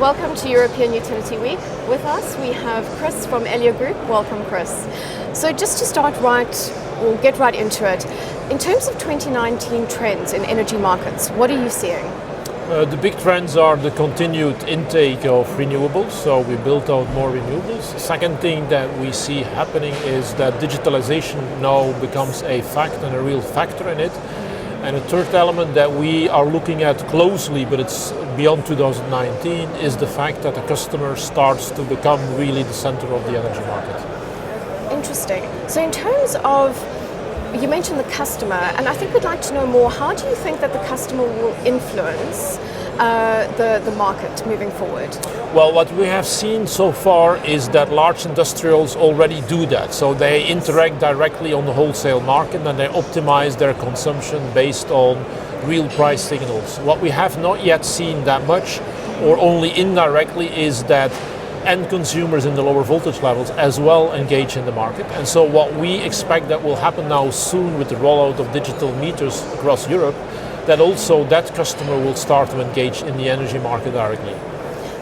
Welcome to European Utility Week. With us we have Chris from Elia Group. Welcome, Chris. So just to start we'll get right into it. In terms of 2019 trends in energy markets, what are you seeing? The big trends are the continued intake of renewables, so we built out more renewables. Second thing that we see happening is that digitalisation now becomes a fact and a real factor in it. And a third element that we are looking at closely, but it's beyond 2019, is the fact that the customer starts to become really the center of the energy market. Interesting. So in terms of, you mentioned the customer, and I think we'd like to know more, how do you think that the customer will influence the market moving forward? Well, what we have seen so far is that large industrials already do that. So they interact directly on the wholesale market and they optimize their consumption based on real price signals. What we have not yet seen that much, or only indirectly, is that end consumers in the lower voltage levels as well engage in the market. And so what we expect that will happen now soon with the rollout of digital meters across Europe, that also that customer will start to engage in the energy market directly.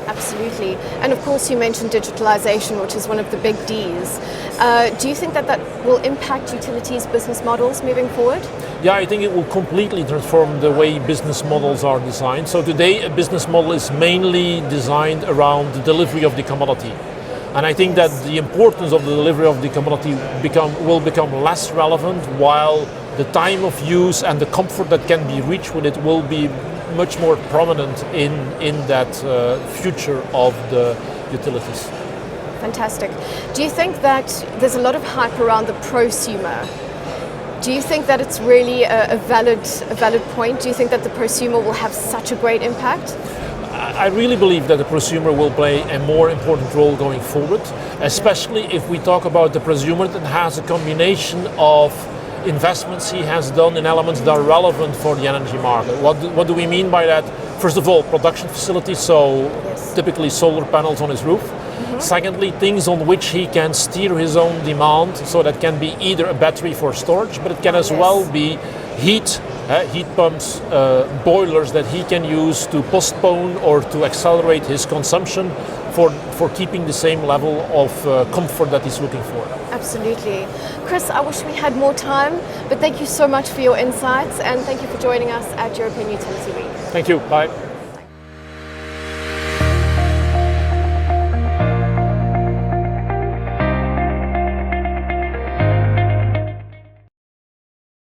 Absolutely. And of course you mentioned digitalisation, which is one of the big Ds. Do you think that will impact utilities' business models moving forward? Yeah, I think it will completely transform the way business models are designed. So today a business model is mainly designed around the delivery of the commodity. And I think that the importance of the delivery of the commodity will become less relevant, while the time of use and the comfort that can be reached with it will be much more prominent in that future of the utilities. Fantastic. Do you think that there's a lot of hype around the prosumer? Do you think that it's really a valid point? Do you think that the prosumer will have such a great impact? I really believe that the prosumer will play a more important role going forward, especially if we talk about the prosumer that has a combination of investments he has done in elements that are relevant for the energy market. What do we mean by that? First of all, production facilities, so typically solar panels on his roof. Mm-hmm. Secondly, things on which he can steer his own demand, so that can be either a battery for storage, but it can as well be heat pumps, boilers that he can use to postpone or to accelerate his consumption for keeping the same level of comfort that he's looking for. Absolutely. Chris, I wish we had more time, but thank you so much for your insights and thank you for joining us at European Utility Week. Thank you. Bye.